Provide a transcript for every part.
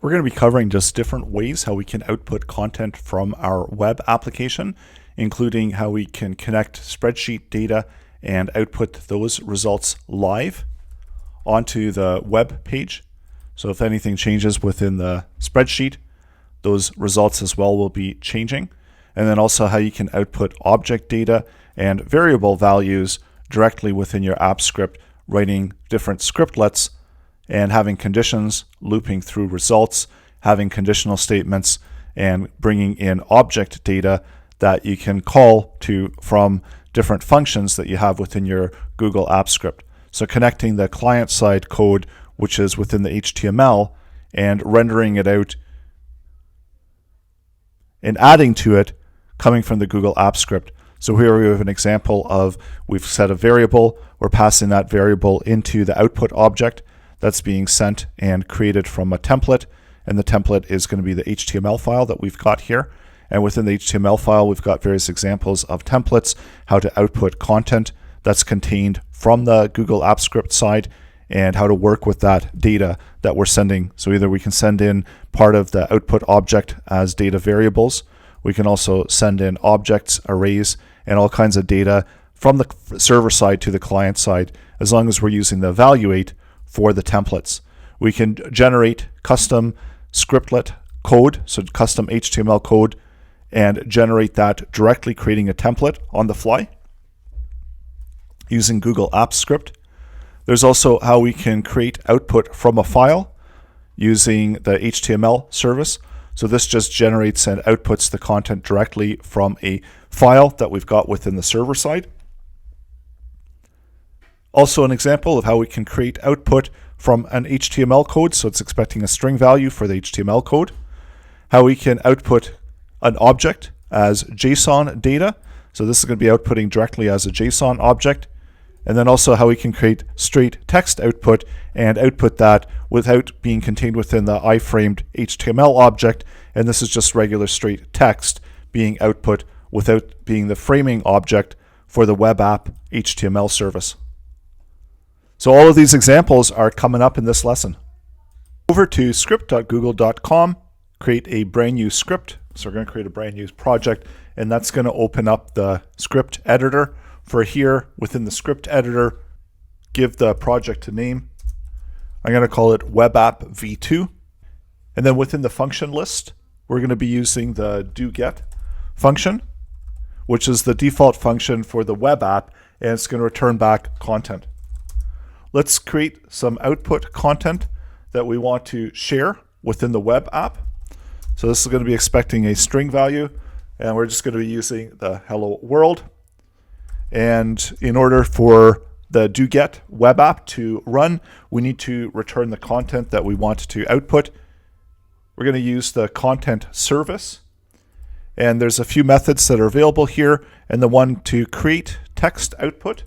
We're going to be covering just different ways how we can output content from our web application, including how we can connect spreadsheet data and output those results live onto the web page. So if anything changes within the spreadsheet, those results as well will be changing. And then also how you can output object data and variable values directly within your app script, writing different scriptlets and having conditions looping through results, having conditional statements, and bringing in object data that you can call to from different functions that you have within your Google Apps script. So connecting the client-side code, which is within the HTML, and rendering it out and adding to it coming from the Google Apps script. So here we have an example of we've set a variable, we're passing that variable into the output object that's being sent and created from a template, and the template is going to be the HTML file that we've got here. And within the HTML file, we've got various examples of templates, how to output content that's contained from the Google Apps script side, and how to work with that data that we're sending. So either we can send in part of the output object as data variables, we can also send in objects, arrays, and all kinds of data from the server side to the client side, as long as we're using the evaluate for the templates. We can generate custom scriptlet code, so custom HTML code, and generate that directly, creating a template on the fly using Google Apps script. There's also how we can create output from a file using the HTML service. So this just generates and outputs the content directly from a file that we've got within the server side. Also an example of how we can create output from an HTML code, so it's expecting a string value for the HTML code. How we can output an object as JSON data, so this is going to be outputting directly as a JSON object. And then also how we can create straight text output and output that without being contained within the iframed HTML object, and this is just regular straight text being output without being the framing object for the web app HTML service. So all of these examples are coming up in this lesson. Over to script.google.com, create a brand new script. So we're going to create a brand new project, and that's going to open up the script editor. For here, within the script editor, give the project a name. I'm going to call it Web App V2. And then within the function list, we're going to be using the doGet function, which is the default function for the web app, and it's going to return back content. Let's create some output content that we want to share within the web app. So this is going to be expecting a string value, and we're just going to be using the hello world. And in order for the doGet web app to run, we need to return the content that we want to output. We're going to use the content service, and there's a few methods that are available here, and the one to create text output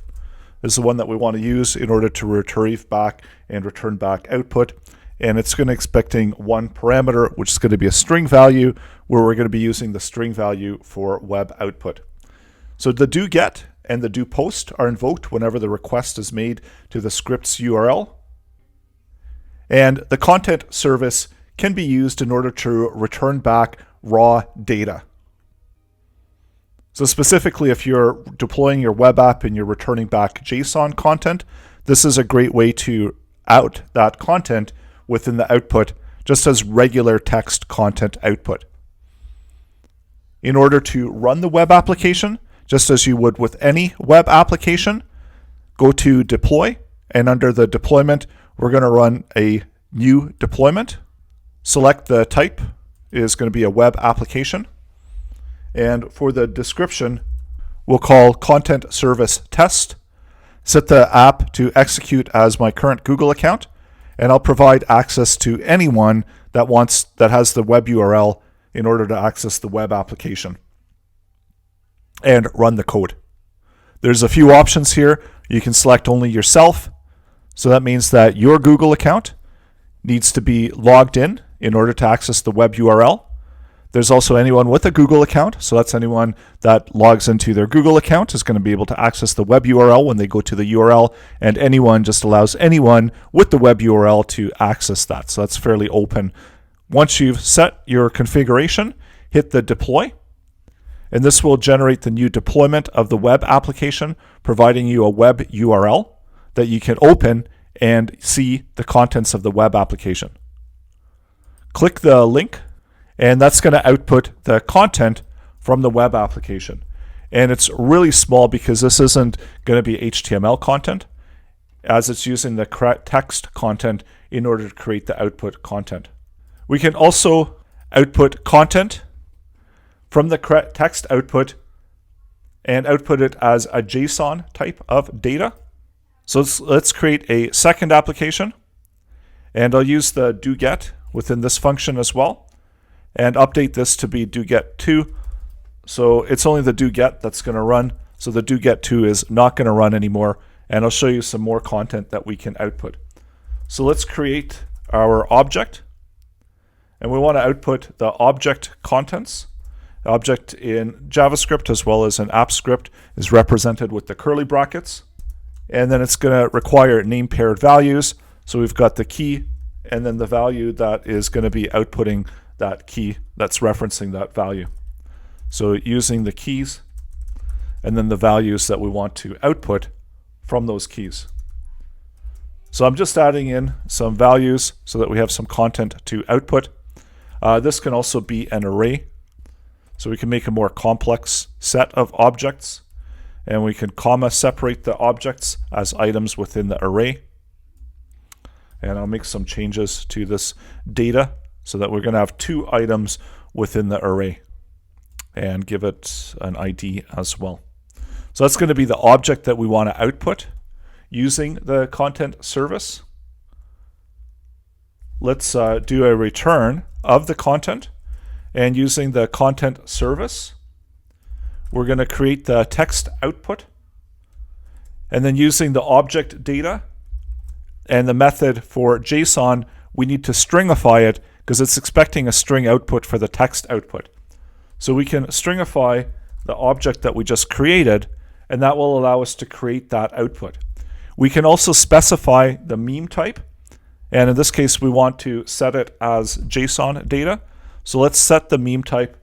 is the one that we want to use in order to retrieve back and return back output. And it's going to expecting one parameter, which is going to be a string value, where we're going to be using the string value for web output. So the doGet and the doPost are invoked whenever the request is made to the script's URL. And the content service can be used in order to return back raw data. So specifically, if you're deploying your web app and you're returning back JSON content, this is a great way to out that content within the output, just as regular text content output. In order to run the web application, just as you would with any web application, go to deploy, and under the deployment, we're going to run a new deployment. Select the type is going to be a web application. And for the description, we'll call content service test. Set the app to execute as my current Google account, and I'll provide access to anyone that has the web URL in order to access the web application and run the code. There's a few options here. You can select only yourself. So that means that your Google account needs to be logged in order to access the web URL. There's also anyone with a Google account. So that's anyone that logs into their Google account is going to be able to access the web URL when they go to the URL, and anyone just allows anyone with the web URL to access that. So that's fairly open Once you've set your configuration, hit the deploy, and this will generate the new deployment of the web application, providing you a web URL that you can open and see the contents of the web application. Click the link, and that's going to output the content from the web application. And it's really small because this isn't going to be HTML content, as it's using the correct text content in order to create the output content. We can also output content from the correct text output and output it as a JSON type of data. So let's create a second application, and I'll use the doGet within this function as well, and update this to be doGet2. So it's only the doGet that's going to run, so the doGet2 is not going to run anymore, and I'll show you some more content that we can output. So let's create our object, and we want to output the object contents. The object in JavaScript as well as in AppScript is represented with the curly brackets, and then it's going to require name paired values. So we've got the key and then the value that is going to be outputting that key that's referencing that value. So using the keys and then the values that we want to output from those keys. So I'm just adding in some values so that we have some content to output. This can also be an array. So we can make a more complex set of objects, and we can comma separate the objects as items within the array. And I'll make some changes to this data so that we're going to have 2 items within the array and give it an ID as well. So that's going to be the object that we want to output using the content service. Let's do a return of the content, and using the content service, we're going to create the text output, and then using the object data and the method for JSON, we need to stringify it because it's expecting a string output for the text output. So we can stringify the object that we just created, and that will allow us to create that output. We can also specify the meme type, and in this case we want to set it as JSON data. So let's set the meme type,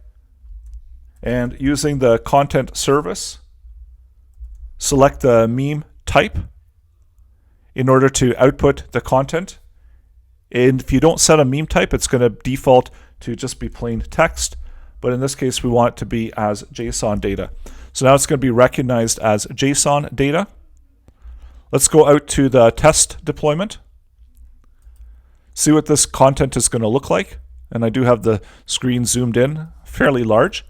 and using the content service, select the meme type in order to output the content. And if you don't set a meme type, it's going to default to just be plain text, but in this case we want it to be as JSON data. So now it's going to be recognized as JSON data. Let's go out to the test deployment, see what this content is going to look like. And I do have the screen zoomed in fairly large.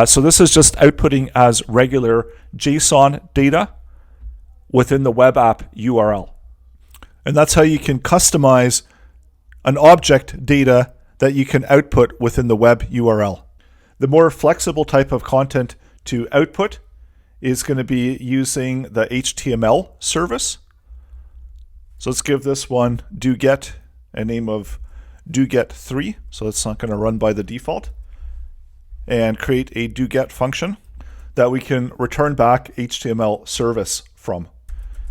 So this is just outputting as regular JSON data within the web app URL. And that's how you can customize an object data that you can output within the web URL. The more flexible type of content to output is going to be using the HTML service. So let's give this one doGet a name of doGet3, so it's not going to run by the default, and create a doGet function that we can return back HTML service from.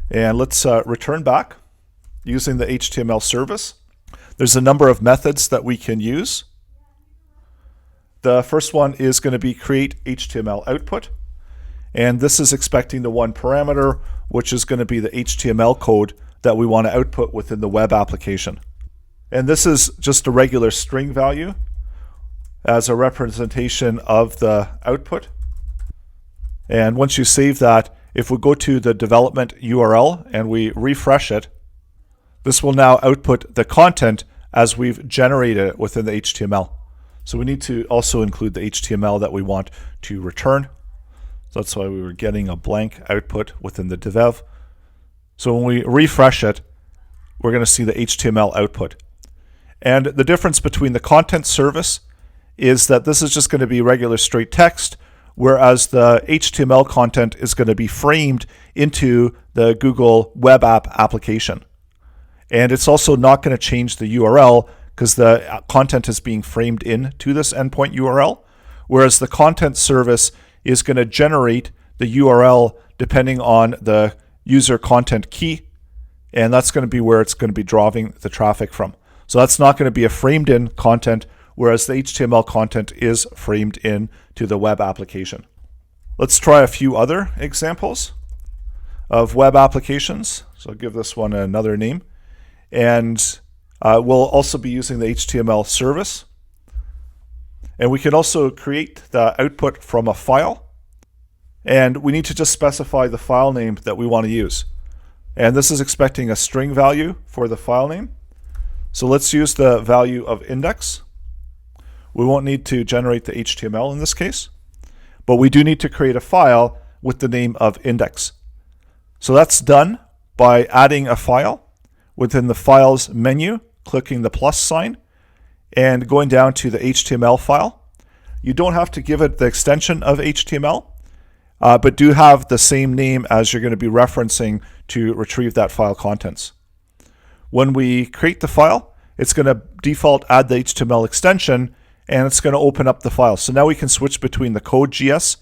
And let's return back using the HTML service. There's a number of methods that we can use. The first one is going to be create HTML output, and this is expecting the one parameter, which is going to be the HTML code that we want to output within the web application. And this is just a regular string value as a representation of the output. And once you save that, if we go to the development URL and we refresh it, this will now output the content as we've generated it within the HTML. So we need to also include the HTML that we want to return. So that's why we were getting a blank output within the dev. So when we refresh it, we're going to see the HTML output. And the difference between the content service is that this is just going to be regular straight text, whereas the HTML content is going to be framed into the Google web app application. And it's also not going to change the URL because the content is being framed into this endpoint URL, whereas the content service is going to generate the URL depending on the user content key, and that's going to be where it's going to be drawing the traffic from. So that's not going to be a framed in content, whereas the HTML content is framed in to the web application. Let's try a few other examples of web applications. So I'll give this one another name. And we'll also be using the HTML service. And we can also create the output from a file. And we need to just specify the file name that we want to use. And this is expecting a string value for the file name. So let's use the value of index. We won't need to generate the HTML in this case, but we do need to create a file with the name of index. So that's done by adding a file within the Files menu, clicking the plus sign, and going down to the HTML file. You don't have to give it the extension of HTML, but do have the same name as you're going to be referencing to retrieve that file contents. When we create the file, it's going to default add the HTML extension, and it's going to open up the file. So now we can switch between the code.js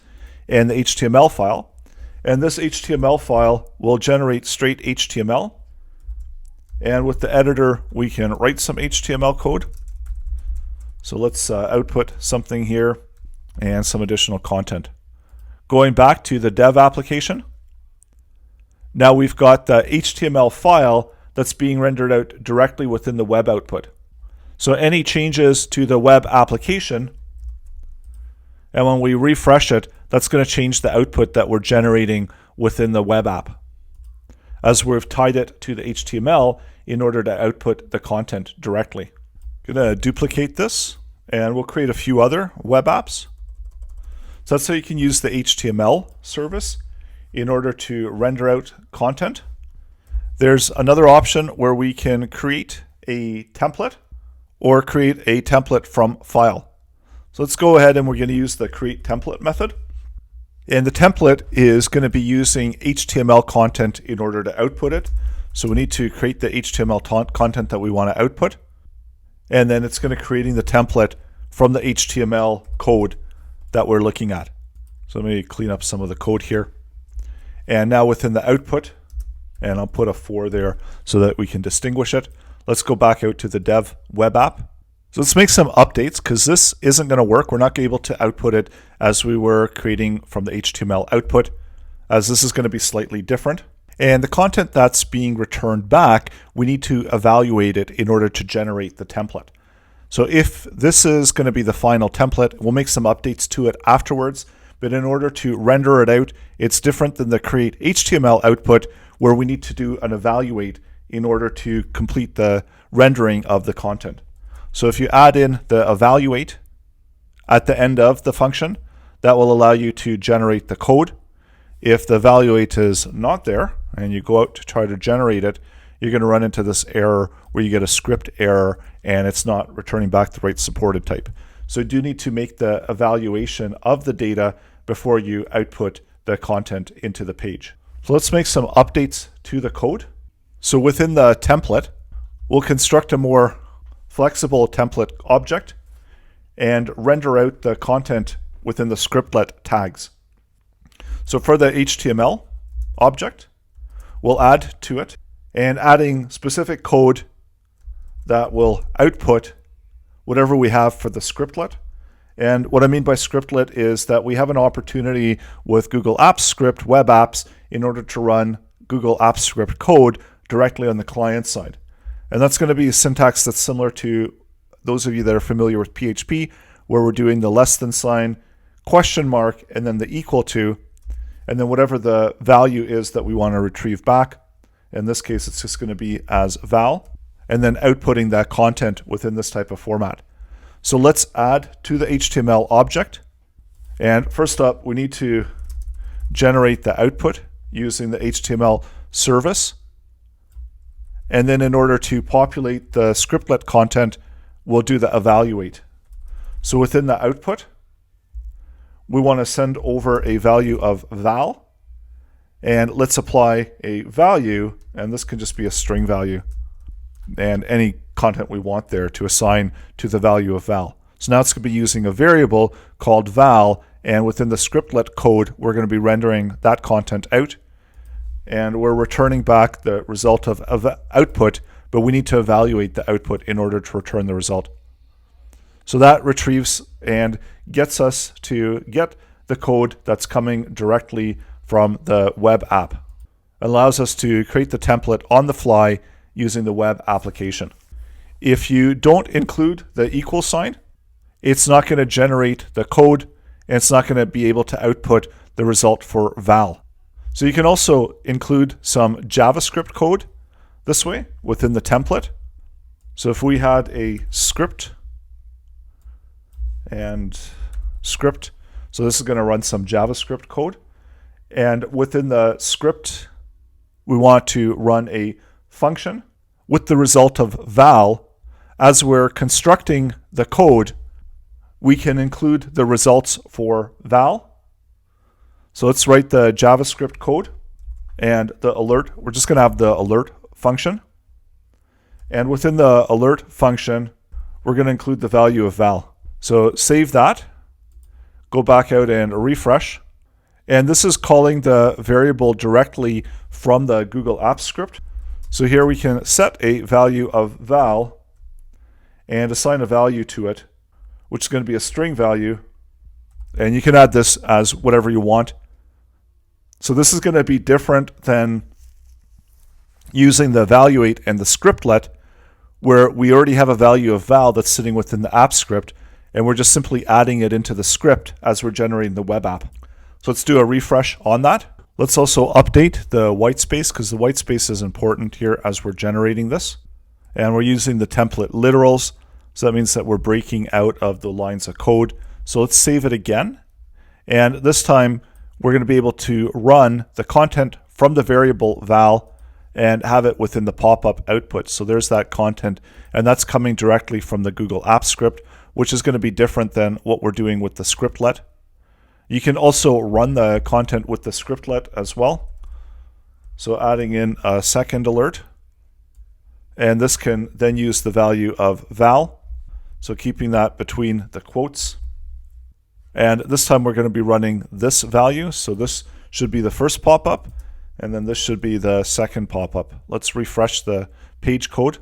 and the HTML file. And this HTML file will generate straight HTML. And with the editor, we can write some HTML code. So let's output something here and some additional content. Going back to the dev application. Now we've got the HTML file that's being rendered out directly within the web output. So any changes to the web application, and when we refresh it, that's going to change the output that we're generating within the web app, as we've tied it to the HTML in order to output the content directly. I'm going to duplicate this, and we'll create a few other web apps. So that's how you can use the HTML service in order to render out content. There's another option where we can create a template or create a template from file. So let's go ahead and we're going to use the create template method. And the template is going to be using HTML content in order to output it. So we need to create the HTML content that we want to output. And then it's going to creating the template from the HTML code that we're looking at. So let me clean up some of the code here. And now within the output, and I'll put a 4 there so that we can distinguish it. Let's go back out to the dev web app. So let's make some updates because this isn't going to work. We're not going to be able to output it as we were creating from the HTML output, as this is going to be slightly different. And the content that's being returned back, we need to evaluate it in order to generate the template. So if this is going to be the final template, we'll make some updates to it afterwards. But in order to render it out, it's different than the create HTML output, where we need to do an evaluate in order to complete the rendering of the content. So if you add in the evaluate at the end of the function, that will allow you to generate the code. If the evaluate is not there and you go out to try to generate it, you're going to run into this error where you get a script error and it's not returning back the right supported type. So you do need to make the evaluation of the data before you output the content into the page. So let's make some updates to the code. So within the template, we'll construct a more flexible template object and render out the content within the Scriptlet tags. So for the HTML object, we'll add to it and adding specific code that will output whatever we have for the Scriptlet. And what I mean by Scriptlet is that we have an opportunity with Google Apps Script web apps in order to run Google Apps Script code directly on the client side. And that's going to be a syntax that's similar to those of you that are familiar with PHP, where we're doing the less than sign, question mark, and then the equal to, and then whatever the value is that we want to retrieve back. In this case, it's just going to be as val, and then outputting that content within this type of format. So let's add to the HTML object. And first up, we need to generate the output using the HTML service. And then in order to populate the Scriptlet content, we'll do the evaluate. So within the output, we want to send over a value of val. And let's apply a value, and this can just be a string value, and any content we want there to assign to the value of val. So now it's going to be using a variable called val, and within the Scriptlet code, we're going to be rendering that content out, and we're returning back the result of output but we need to evaluate the output in order to return the result. So that retrieves and gets us to get the code that's coming directly from the web app. It allows us to create the template on the fly using the web application. If you don't include the equal sign, it's not going to generate the code, and it's not going to be able to output the result for val. So you can also include some JavaScript code this way within the template. So if we had a script and script, so this is going to run some JavaScript code, and within the script we want to run a function with the result of val. As we're constructing the code, we can include the results for val. So let's write the JavaScript code and the alert. We're just going to have the alert function. And within the alert function, we're going to include the value of val. So save that, go back out and refresh. And this is calling the variable directly from the Google Apps script. So here we can set a value of val and assign a value to it, which is going to be a string value. And you can add this as whatever you want. So this is going to be different than using the evaluate and the scriptlet, where we already have a value of val that's sitting within the app script, and we're just simply adding it into the script as we're generating the web app. So let's do a refresh on that. Let's also update the white space, because the white space is important here as we're generating this. And we're using the template literals, so that means that we're breaking out of the lines of code. So let's save it again. And this time we're going to be able to run the content from the variable val and have it within the pop-up output. So there's that content, and that's coming directly from the Google Apps script, which is going to be different than what we're doing with the scriptlet. You can also run the content with the scriptlet as well. So adding in a second alert. And this can then use the value of val. So keeping that between the quotes. And this time we're going to be running this value. So this should be the first pop-up, and then this should be the second pop-up. Let's refresh the page code.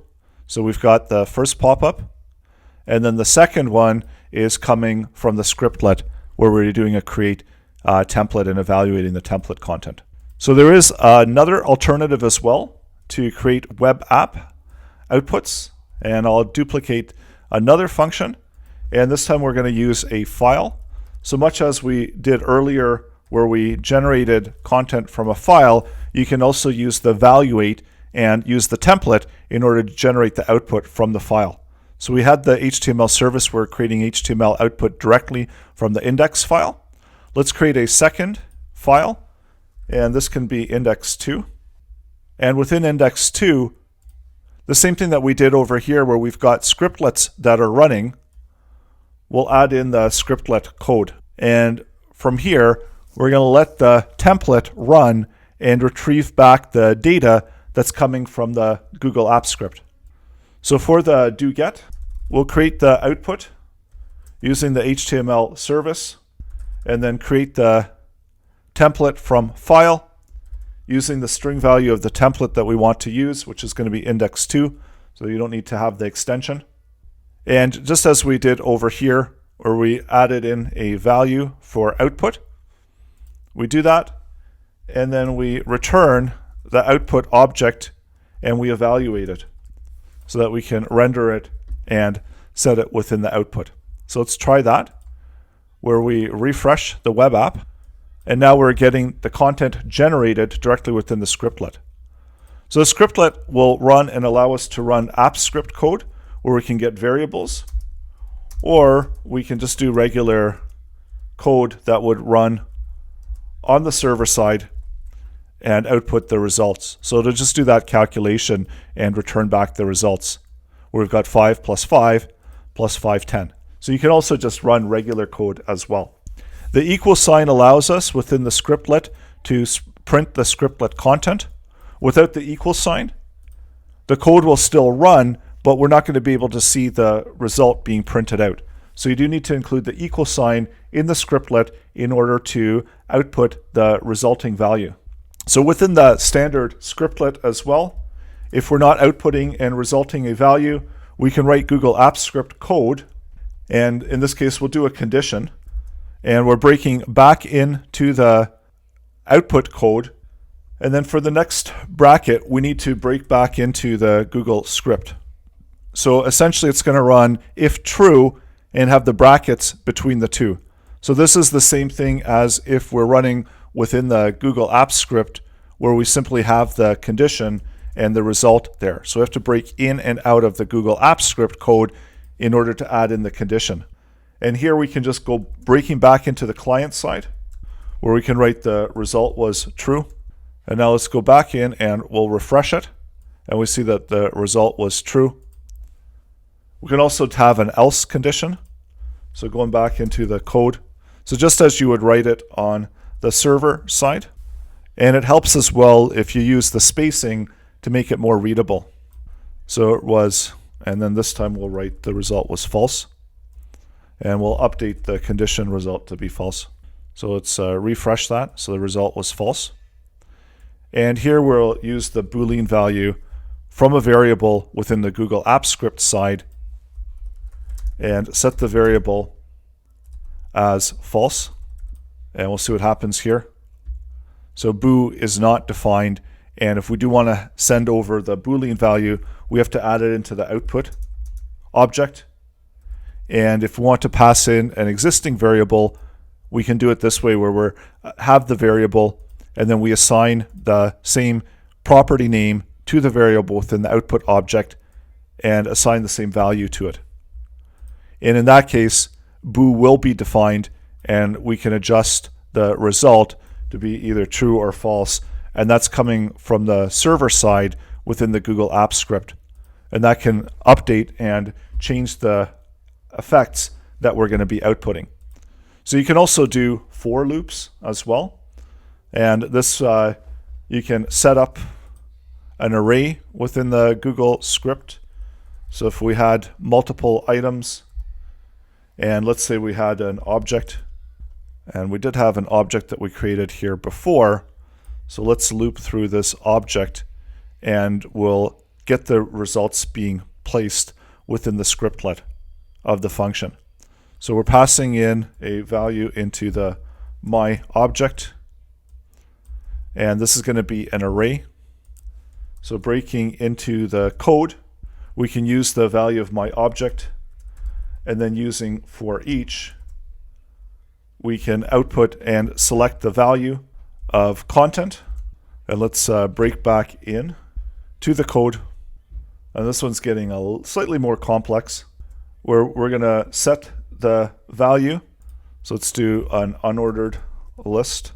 So we've got the first pop-up, and then the second one is coming from the scriptlet, where we're doing a create template and evaluating the template content. So there is another alternative as well to create web app outputs, and I'll duplicate another function, and this time we're going to use a file. So much as we did earlier where we generated content from a file, you can also use the evaluate and use the template in order to generate the output from the file. So we had the HTML service, we're creating HTML output directly from the index file. Let's create a second file, and this can be index2. And within index2, the same thing that we did over here where we've got scriptlets that are running, we'll add in the scriptlet code. And from here, we're going to let the template run and retrieve back the data that's coming from the Google Apps script. So for the do-get, we'll create the output using the HTML service, and then create the template from file using the string value of the template that we want to use, which is going to be index2, so you don't need to have the extension. And just as we did over here, where we added in a value for output, we do that, and then we return the output object and we evaluate it so that we can render it and set it within the output. So let's try that, where we refresh the web app, and now we're getting the content generated directly within the scriptlet. So the scriptlet will run and allow us to run app script code where we can get variables, or we can just do regular code that would run on the server side and output the results. So to just do that calculation and return back the results, where we've got 5 plus 5 plus 5, 10. So you can also just run regular code as well. The equal sign allows us within the scriptlet to print the scriptlet content. Without the equal sign, the code will still run, but we're not going to be able to see the result being printed out. So you do need to include the equal sign in the scriptlet in order to output the resulting value. So within the standard scriptlet as well, if we're not outputting and resulting a value, we can write Google Apps Script code, and in this case we'll do a condition, and we're breaking back into the output code, and then for the next bracket we need to break back into the Google script. So essentially it's going to run if true and have the brackets between the two. So this is the same thing as if we're running within the Google Apps Script, where we simply have the condition and the result there. So we have to break in and out of the Google Apps Script code in order to add in the condition. And here we can just go breaking back into the client side, where we can write the result was true. And now let's go back in and we'll refresh it, and we see that the result was true. We can also have an else condition. So going back into the code, so just as you would write it on the server side. And it helps as well if you use the spacing to make it more readable. So it was, and then this time we'll write the result was false. And we'll update the condition result to be false. So let's refresh that. So the result was false. And here we'll use the Boolean value from a variable within the Google Apps Script side and set the variable as false. And we'll see what happens here. So boo is not defined, and if we do want to send over the Boolean value, we have to add it into the output object. And if we want to pass in an existing variable, we can do it this way, where we have the variable and then we assign the same property name to the variable within the output object and assign the same value to it. And in that case, boo will be defined, and we can adjust the result to be either true or false, and that's coming from the server side within the Google Apps Script. And that can update and change the effects that we're going to be outputting. So you can also do for loops as well, and this you can set up an array within the Google script. So if we had multiple items, and let's say we had an object, and we did have an object that we created here before. So let's loop through this object and we'll get the results being placed within the scriptlet of the function. So we're passing in a value into the my object, and this is going to be an array. So breaking into the code, we can use the value of my object, and then using for each, we can output and select the value of content. And let's break back in to the code. And this one's getting a slightly more complex, where we're going to set the value. So let's do an unordered list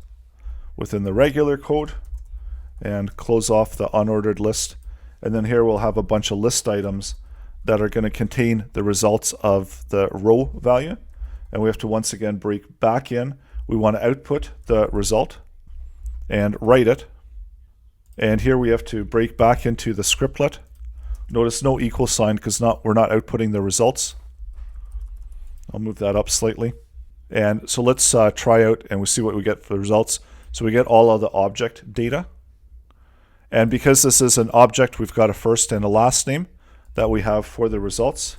within the regular code and close off the unordered list. And then here we'll have a bunch of list items that are going to contain the results of the row value. And we have to once again break back in. We want to output the result and write it. And here we have to break back into the scriptlet. Notice no equal sign because we're not outputting the results. I'll move that up slightly. And so let's try out and we see what we get for the results. So we get all of the object data. And because this is an object, we've got a first and a last name that we have for the results.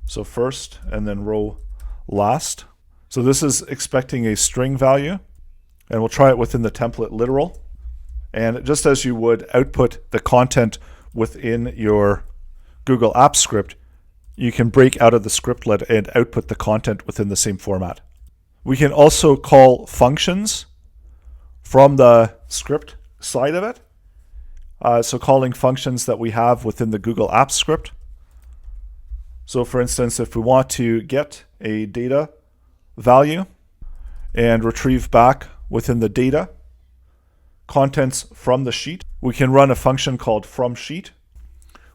So first and then row last. So this is expecting a string value, and we'll try it within the template literal. And just as you would output the content within your Google Apps Script, you can break out of the scriptlet and output the content within the same format. We can also call functions from the script side of it. So calling functions that we have within the Google Apps Script. So for instance, if we want to get a data value and retrieve back within the data contents from the sheet, we can run a function called fromSheet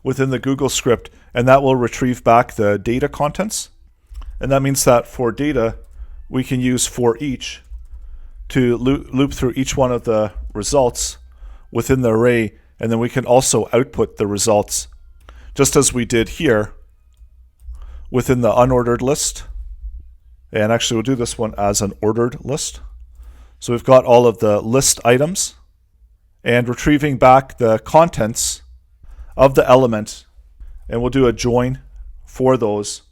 within the Google script, and that will retrieve back the data contents. And that means that for data, we can use for each to loop through each one of the results within the array, and then we can also output the results, just as we did here within the unordered list. And actually we'll do this one as an ordered list. So we've got all of the list items, and retrieving back the contents of the element, and we'll do a join for those,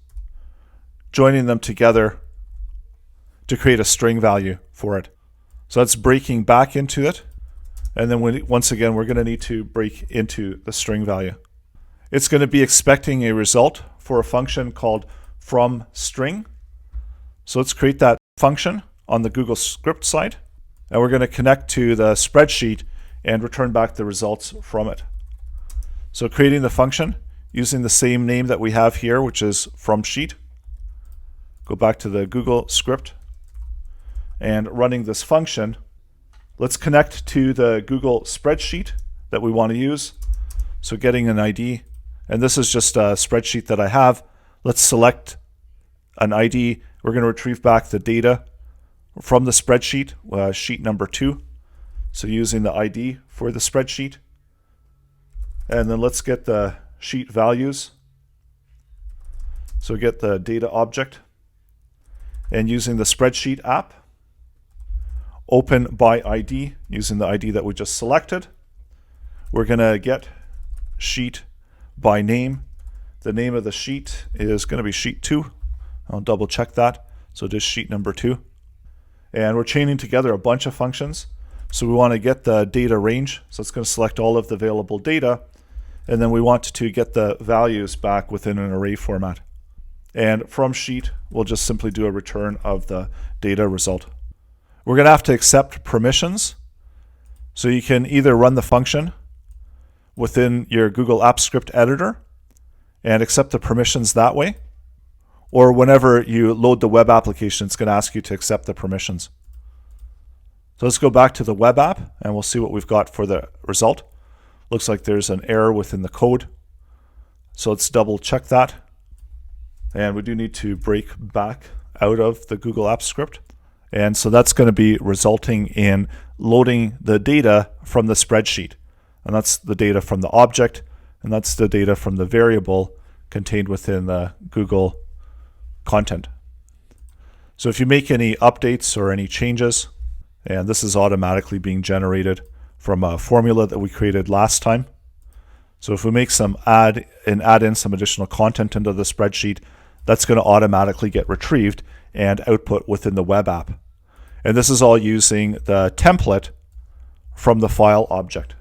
joining them together to create a string value for it. So that's breaking back into it, and then once again we're going to need to break into the string value. It's going to be expecting a result for a function called fromString. So let's create that function on the Google script side, and we're going to connect to the spreadsheet and return back the results from it. So creating the function using the same name that we have here, which is fromSheet. Go back to the Google script and running this function. Let's connect to the Google spreadsheet that we want to use. So getting an ID, and this is just a spreadsheet that I have. Let's select an ID. We're going to retrieve back the data from the spreadsheet, sheet number 2. So using the ID for the spreadsheet. And then let's get the sheet values. So get the data object. And using the spreadsheet app, open by ID using the ID that we just selected. We're going to get sheet by name. The name of the sheet is going to be sheet 2. I'll double check that. So just sheet number 2. And we're chaining together a bunch of functions. So we want to get the data range. So it's going to select all of the available data. And then we want to get the values back within an array format. And from sheet, we'll just simply do a return of the data result. We're going to have to accept permissions. So you can either run the function within your Google Apps Script editor and accept the permissions that way. Or whenever you load the web application, it's going to ask you to accept the permissions. So let's go back to the web app and we'll see what we've got for the result. Looks like there's an error within the code. So let's double check that. And we do need to break back out of the Google Apps Script. And so that's going to be resulting in loading the data from the spreadsheet. And that's the data from the object, and that's the data from the variable contained within the Google content. So if you make any updates or any changes, and this is automatically being generated from a formula that we created last time. So if we make some add in some additional content into the spreadsheet, that's going to automatically get retrieved and output within the web app. And this is all using the template from the file object.